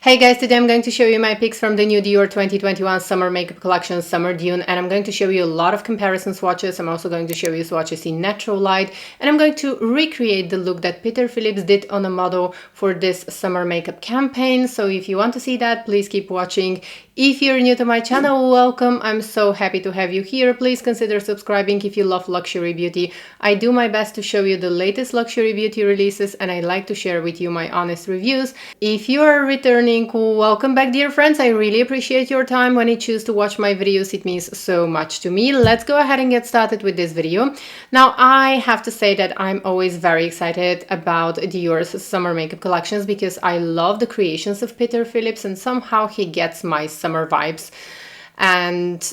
Hey guys, today I'm going to show you my picks from the new Dior 2021 summer makeup collection, Summer Dune, and I'm going to show you a lot of comparison swatches. I'm also going to show you swatches in natural light, and I'm going to recreate the look that Peter Phillips did on a model for this summer makeup campaign. So if you want to see that, please keep watching. If you're new to my channel, welcome. I'm so happy to have you here. Please consider subscribing if you love luxury beauty. I do my best to show you the latest luxury beauty releases, and I like to share with you my honest reviews. If you are returning, welcome back, dear friends. I really appreciate your time when you choose to watch my videos. It means so much to me. Let's go ahead and get started with this video. Now, I have to say that I'm always very excited about Dior's summer makeup collections because I love the creations of Peter Phillips, and somehow he gets my summer vibes. And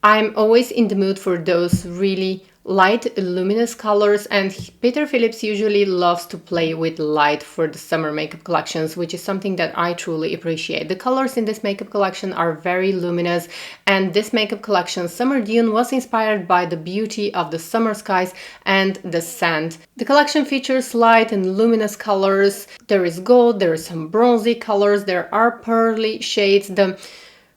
I'm always in the mood for those really light, luminous colors, and Peter Phillips usually loves to play with light for the summer makeup collections, which is something that I truly appreciate. The colors in this makeup collection are very luminous, and this makeup collection, Summer Dune, was inspired by the beauty of the summer skies and the sand. The collection features light and luminous colors. There is gold, there is some bronzy colors, there are pearly shades. The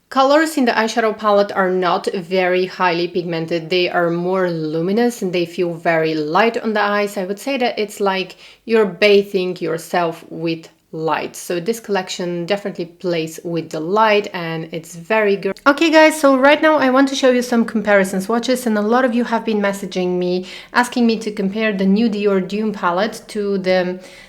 colors in the eyeshadow palette are not very highly pigmented. They are more luminous and they feel very light on the eyes. I would say that it's like you're bathing yourself with light. So this collection definitely plays with the light and it's very good. Okay guys, so right now I want to show you some comparison swatches, and a lot of you have been messaging me asking me to compare the new Dior Dune palette to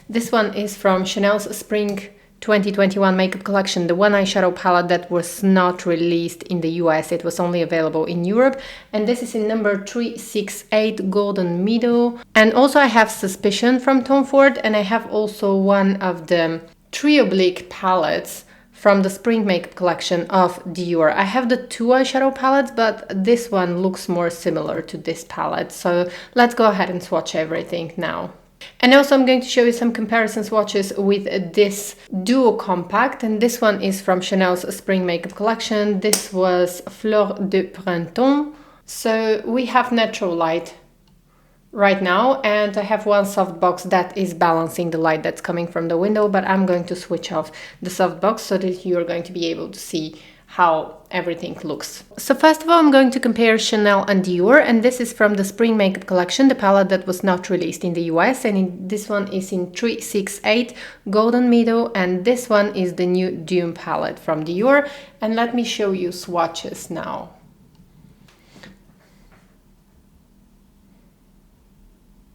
this one is from Chanel's Spring 2021 makeup collection, the one eyeshadow palette that was not released in the US. It was only available in Europe, and this is in number 368 Golden Meadow. And also I have Suspicion from Tom Ford, and I have also one of the Trio Oblique palettes from the spring makeup collection of Dior. I have the two eyeshadow palettes, but this one looks more similar to this palette. So let's go ahead and swatch everything now. And also I'm going to show you some comparison swatches with this Duo Compact, and this one is from Chanel's Spring Makeup Collection. This was Fleur de Printemps. So we have natural light right now, and I have one softbox that is balancing the light that's coming from the window, but I'm going to switch off the softbox so that you're going to be able to see how everything looks. So first of all, I'm going to compare Chanel and Dior, and this is from the Spring Makeup Collection, the palette that was not released in the US, and this one is in 368 Golden Meadow, and this one is the new Dune palette from Dior. And let me show you swatches now.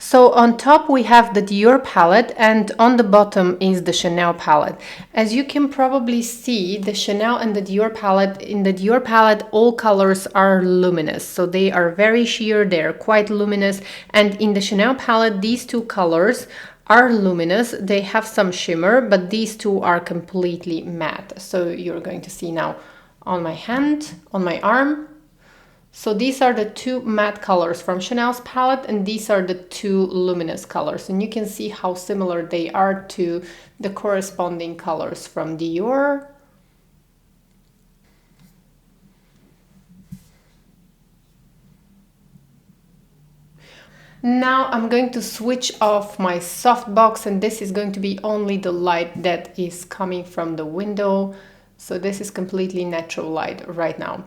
So on top we have the Dior palette, and on the bottom is the Chanel palette. As you can probably see, the Chanel and the Dior palette, in the Dior palette all colors are luminous. So they are very sheer, they're quite luminous. And in the Chanel palette, these two colors are luminous. They have some shimmer, but these two are completely matte. So you're going to see now on my hand, on my arm. So these are the two matte colors from Chanel's palette, and these are the two luminous colors. And you can see how similar they are to the corresponding colors from Dior. Now I'm going to switch off my softbox, and this is going to be only the light that is coming from the window. So this is completely natural light right now.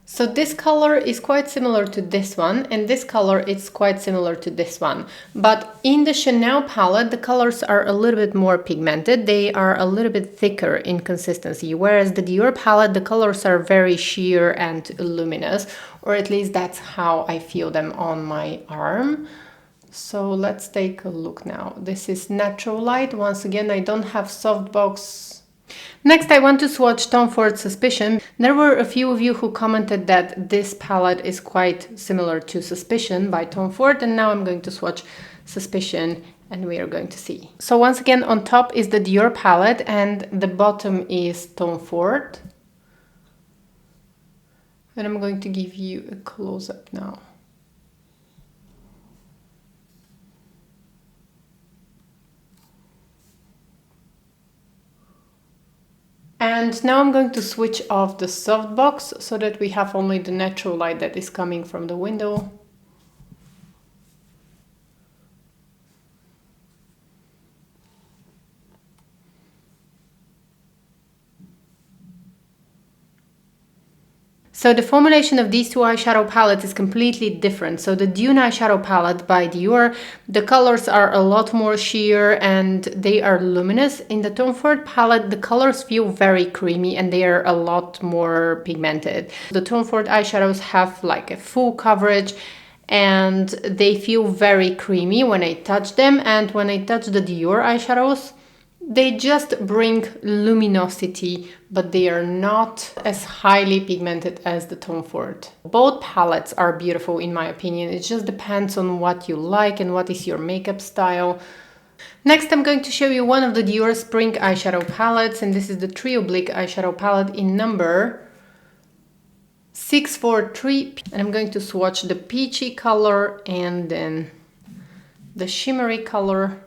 So this color is quite similar to this one, and this color is quite similar to this one. But in the Chanel palette, the colors are a little bit more pigmented. They are a little bit thicker in consistency, whereas the Dior palette, the colors are very sheer and luminous, or at least that's how I feel them on my arm. So let's take a look now. This is natural light. Once again, I don't have softbox. Next, I want to swatch Tom Ford Suspicion. There were a few of you who commented that this palette is quite similar to Suspicion by Tom Ford, and now I'm going to swatch Suspicion and we are going to see. So once again, on top is the Dior palette and the bottom is Tom Ford. And I'm going to give you a close-up now. And now I'm going to switch off the softbox so that we have only the natural light that is coming from the window. So the formulation of these two eyeshadow palettes is completely different. So the Dune eyeshadow palette by Dior, the colors are a lot more sheer and they are luminous. In the Tom Ford palette, the colors feel very creamy and they are a lot more pigmented. The Tom Ford eyeshadows have like a full coverage and they feel very creamy when I touch them. And when I touch the Dior eyeshadows, they just bring luminosity, but they are not as highly pigmented as the Tom Ford. Both palettes are beautiful in my opinion. It just depends on what you like and what is your makeup style. Next, I'm going to show you one of the Dior Spring eyeshadow palettes, and this is the Trio Blick eyeshadow palette in number 643. And I'm going to swatch the peachy color and then the shimmery color.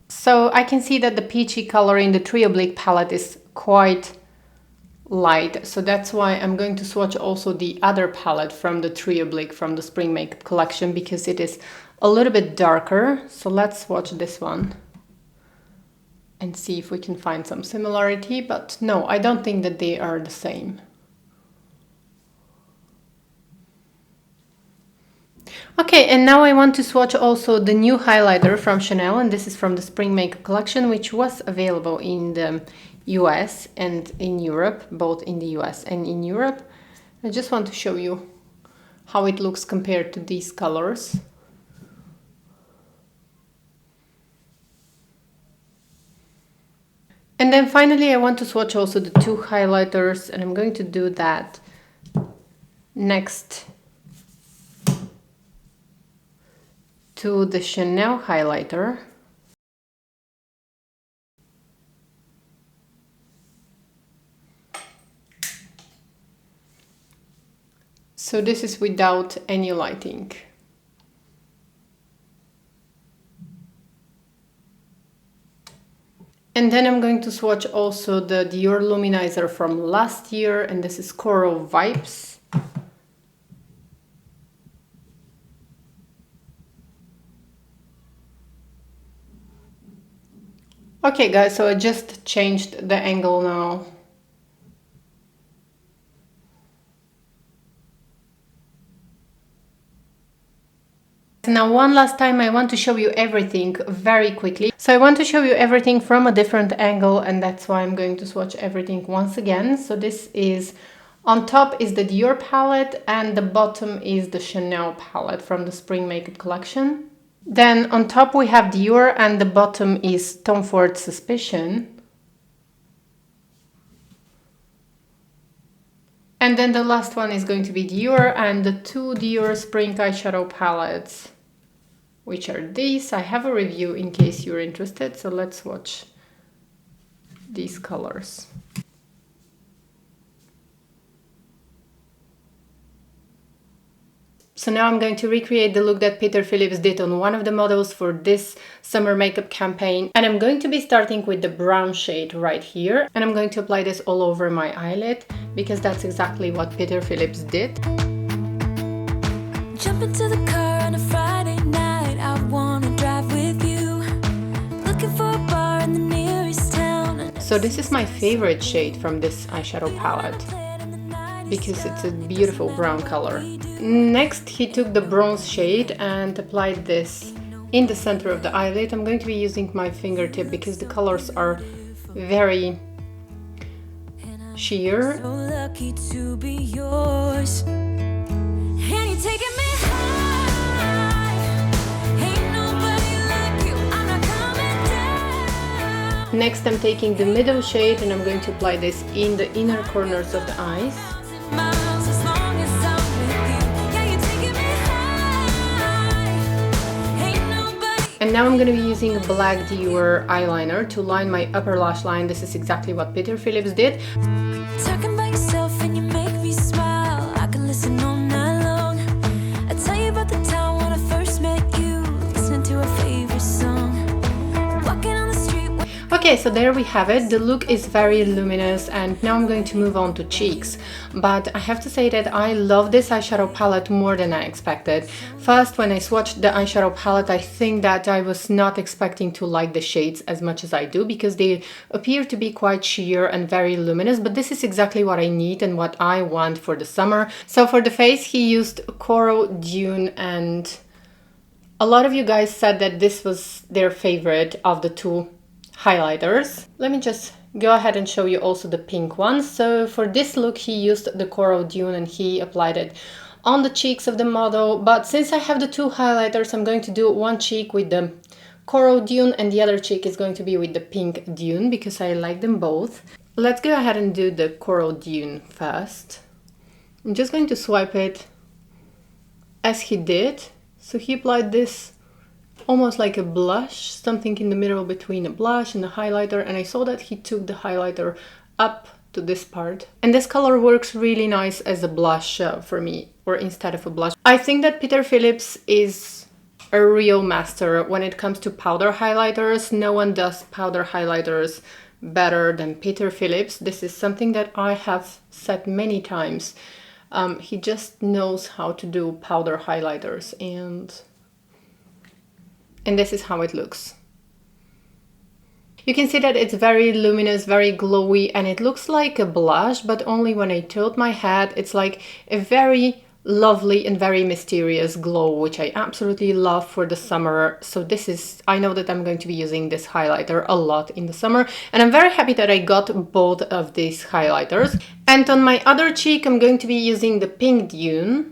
So I can see that the peachy color in the Trio Blick palette is quite light. So that's why I'm going to swatch also the other palette from the Trio Blick from the Spring Makeup collection because it is a little bit darker. So let's swatch this one and see if we can find some similarity. But no, I don't think that they are the same. Okay, and now I want to swatch also the new highlighter from Chanel, and this is from the Spring Makeup collection, which was available in the US and in Europe, both in the US and in Europe. I just want to show you how it looks compared to these colors. And then finally I want to swatch also the two highlighters, and I'm going to do that next to the Chanel highlighter. So this is without any lighting. And then I'm going to swatch also the Dior Luminizer from last year, and this is Coral Vibes. Okay guys, so I just changed the angle now. Now one last time I want to show you everything very quickly. So I want to show you everything from a different angle, and that's why I'm going to swatch everything once again. So this is, on top is the Dior palette and the bottom is the Chanel palette from the Spring Makeup collection. Then on top we have Dior and the bottom is Tom Ford Suspicion. And then the last one is going to be Dior and the two Dior Spring eyeshadow palettes, which are these. I have a review in case you're interested, so let's watch these colors. So now I'm going to recreate the look that Peter Phillips did on one of the models for this summer makeup campaign. And I'm going to be starting with the brown shade right here. And I'm going to apply this all over my eyelid because that's exactly what Peter Phillips did. Jump into the car on a Friday night, I wanna drive with you. Looking for a bar in the nearest town. So this is my favorite shade from this eyeshadow palette because it's a beautiful brown color. Next, he took the bronze shade and applied this in the center of the eyelid. I'm going to be using my fingertip because the colors are very sheer. So lucky to be yours. And you're taking me high. Ain't nobody like you. I'm not coming down. Next, I'm taking the middle shade and I'm going to apply this in the inner corners of the eyes. And now I'm going to be using a black Dior eyeliner to line my upper lash line. This is exactly what Peter Phillips did. Talking about yourself and you make me smile. I can listen all night long. I tell you about the time when I first met you, listening to a favorite song. Walking on the street. Okay, so there we have it. The look is very luminous, and now I'm going to move on to cheeks. But I have to say that I love this eyeshadow palette more than I expected. First, when I swatched the eyeshadow palette, I think that I was not expecting to like the shades as much as I do, because they appear to be quite sheer and very luminous, but this is exactly what I need and what I want for the summer. So for the face, he used Coral Dune, and a lot of you guys said that this was their favorite of the two highlighters. Let me just go ahead and show you also the pink one. So for this look, he used the Coral Dune and he applied it on the cheeks of the model. But since I have the two highlighters, I'm going to do one cheek with the Coral Dune and the other cheek is going to be with the pink Dune, because I like them both. Let's go ahead and do the Coral Dune first. I'm just going to swipe it as he did. So he applied this almost like a blush, something in the middle between a blush and a highlighter, and I saw that he took the highlighter up to this part. And this color works really nice as a blush for me, or instead of a blush. I think that Peter Phillips is a real master when it comes to powder highlighters. No one does powder highlighters better than Peter Phillips. This is something that I have said many times. He just knows how to do powder highlighters, and this is how it looks. You can see that it's very luminous, very glowy, and it looks like a blush, but only when I tilt my head, it's like a very lovely and very mysterious glow, which I absolutely love for the summer. So this is, I know that I'm going to be using this highlighter a lot in the summer, and I'm very happy that I got both of these highlighters. And on my other cheek, I'm going to be using the pink Dune.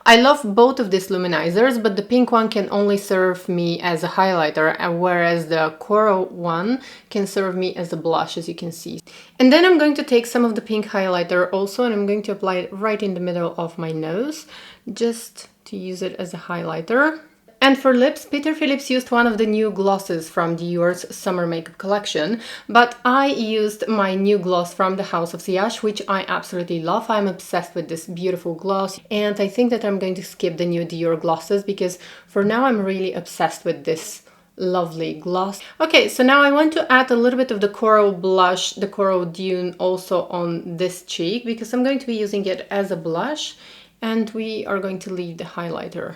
I love both of these luminizers, but the pink one can only serve me as a highlighter, whereas the coral one can serve me as a blush, as you can see. And then I'm going to take some of the pink highlighter also, and I'm going to apply it right in the middle of my nose, just to use it as a highlighter. And for lips, Peter Phillips used one of the new glosses from Dior's summer makeup collection, but I used my new gloss from the House of Sillage, which I absolutely love. I'm obsessed with this beautiful gloss, and I think that I'm going to skip the new Dior glosses, because for now I'm really obsessed with this lovely gloss. Okay, so now I want to add a little bit of the coral blush, the Coral Dune, also on this cheek, because I'm going to be using it as a blush, and we are going to leave the highlighter.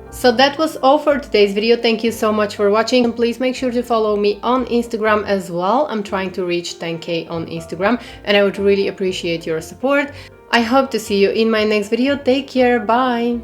So that was all for today's video. Thank you so much for watching, and please make sure to follow me on Instagram as well. I'm trying to reach 10K on Instagram, and I would really appreciate your support. I hope to see you in my next video. Take care, bye!